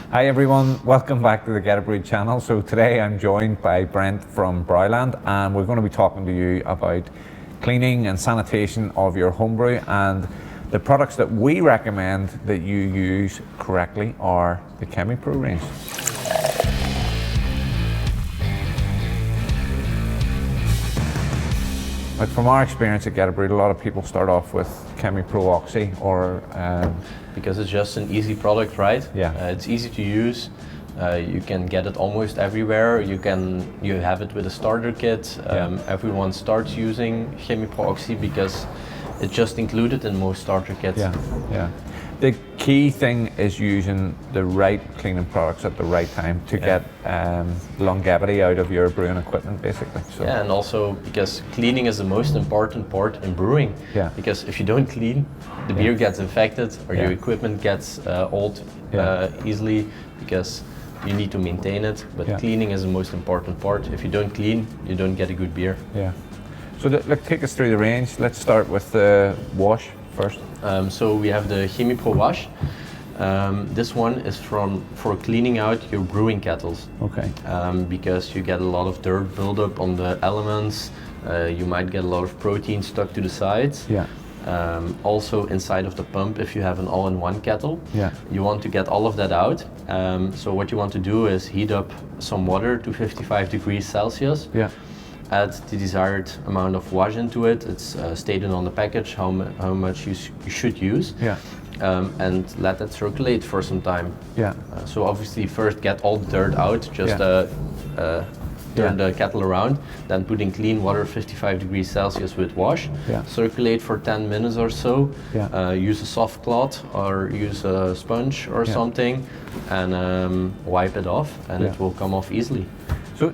Hi everyone, welcome back to the Get Er Brewed channel. So today I'm joined by Brent from Browland, and we're going to be talking to you about cleaning and sanitation of your homebrew, and the products that we recommend that you use correctly are the Chemipro range. Like from our experience at Get Er Brewed, a lot of people start off with Chemipro Oxy or because it's just an easy product, right? Yeah. It's easy to use. You can get it almost everywhere. You have it with a starter kit. Everyone starts using Chemipro Oxy because it's just included in most starter kits. Yeah. The key thing is using the right cleaning products at the right time to get longevity out of your brewing equipment, basically. So. Yeah, and also because cleaning is the most important part in brewing. Yeah. Because if you don't clean, the beer gets infected or your equipment gets old easily because you need to maintain it. But cleaning is the most important part. If you don't clean, you don't get a good beer. Yeah. So take us through the range. Let's start with the wash first. So we have the Chemipro Wash. This one is for cleaning out your brewing kettles. Okay. Because you get a lot of dirt buildup on the elements. You might get a lot of protein stuck to the sides. Yeah. Also inside of the pump, if you have an all-in-one kettle, you want to get all of that out. So what you want to do is heat up some water to 55 degrees Celsius. Yeah. Add the desired amount of wash into it. It's stated on the package how much you should use. Yeah. And let that circulate for some time. Yeah. So obviously first get all the dirt out, just turn the kettle around, then put in clean water 55 degrees Celsius with wash, circulate for 10 minutes or so, use a soft cloth or use a sponge or something, and wipe it off, and it will come off easily. So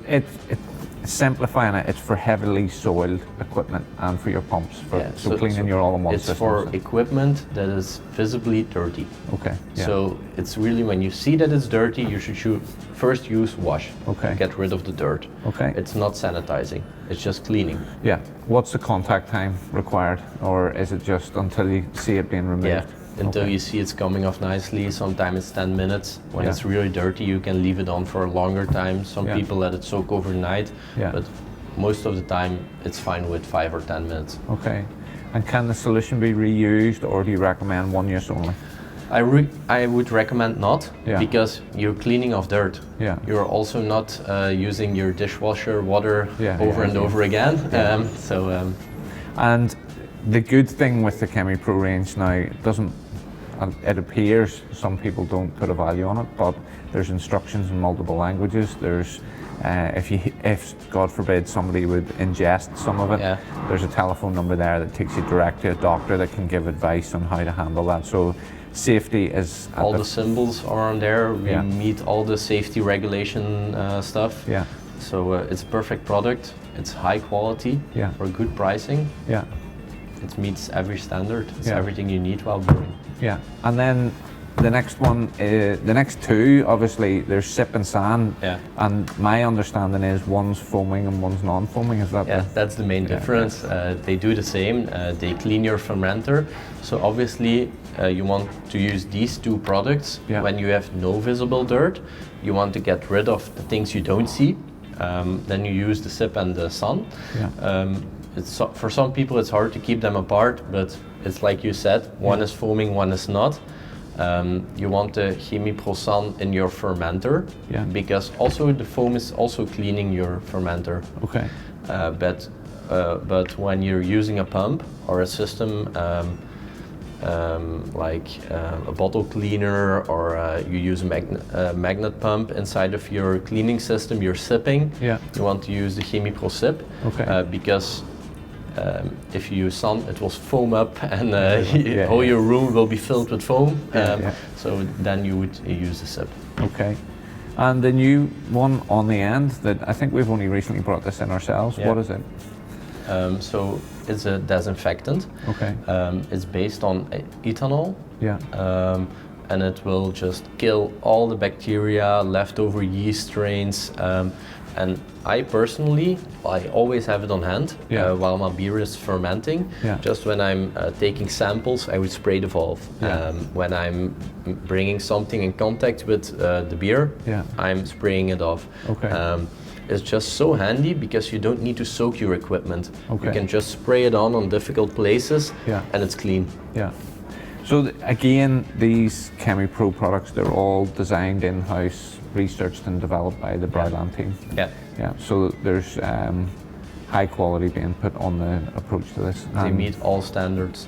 simplifying it, it's for heavily soiled equipment and for your pumps, so cleaning your all-in-one system. It's for equipment that is visibly dirty. Okay. Yeah. So it's really when you see that it's dirty, you should first use wash. Okay. Get rid of the dirt. Okay. It's not sanitizing, it's just cleaning. Yeah. What's the contact time required, or is it just until you see it being removed? Yeah. Until you see it's coming off nicely. Sometimes it's 10 minutes. When it's really dirty, you can leave it on for a longer time. Some people let it soak overnight, but most of the time it's fine with 5 or 10 minutes. Okay. And can the solution be reused, or do you recommend one use only? I would recommend not, because you're cleaning off dirt. Yeah. You're also not using your dishwasher water over and over again. And the good thing with the Chemipro range now, it appears some people don't put a value on it, but there's instructions in multiple languages. There's if God forbid somebody would ingest some of it, there's a telephone number there that takes you direct to a doctor that can give advice on how to handle that. So safety is all the symbols are on there. We meet all the safety regulation stuff. Yeah. So it's a perfect product. It's high quality for good pricing. Yeah. It meets every standard. It's everything you need while brewing. Yeah, and then the next one, the next two, obviously there's sip and sand. Yeah. And my understanding is one's foaming and one's non-foaming. Is that? Yeah, that's the main difference. They do the same. They clean your fermenter. So obviously you want to use these two products when you have no visible dirt. You want to get rid of the things you don't see. Then you use the sip and the sun. Yeah. For some people it's hard to keep them apart, but it's like you said, one is foaming, one is not. You want the Chemipro Sun in your fermenter, because also the foam is also cleaning your fermenter. Okay. But when you're using a pump or a system like a bottle cleaner, or you use a magnet pump inside of your cleaning system, you're sipping, you want to use the Chemipro Sip, because if you use sun, it will foam up, and all your room will be filled with foam. So then you would use the sip. Okay. And the new one on the end that I think we've only recently brought this in ourselves. What is it? So it's a disinfectant. Okay. It's based on ethanol. Yeah. And it will just kill all the bacteria, leftover yeast strains. And I personally, I always have it on hand while my beer is fermenting. Just when I'm taking samples, I would spray the valve. When I'm bringing something in contact with the beer, I'm spraying it off. It's just so handy because you don't need to soak your equipment. You can just spray it on difficult places and it's clean. So again, these Chemipro products, they're all designed in-house, researched and developed by the Browland team. So there's high quality being put on the approach to this. They meet all standards.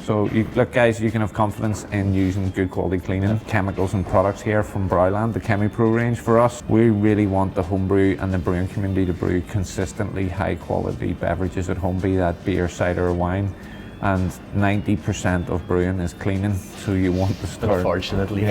So look guys, you can have confidence in using good quality cleaning chemicals and products here from Browland, the Chemipro range. For us, we really want the homebrew and the brewing community to brew consistently high quality beverages at home, be that beer, cider or wine. And 90% of brewing is cleaning, so you want to start. Unfortunately.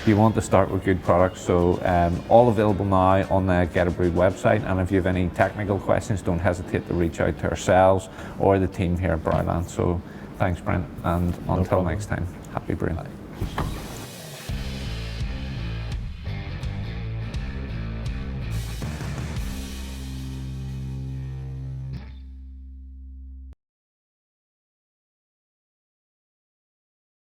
You want to start with good products. So all available now on the Get Er Brewed website. And if you have any technical questions, don't hesitate to reach out to ourselves or the team here at Browland. So thanks, Brent, and until next time, happy brewing. Bye.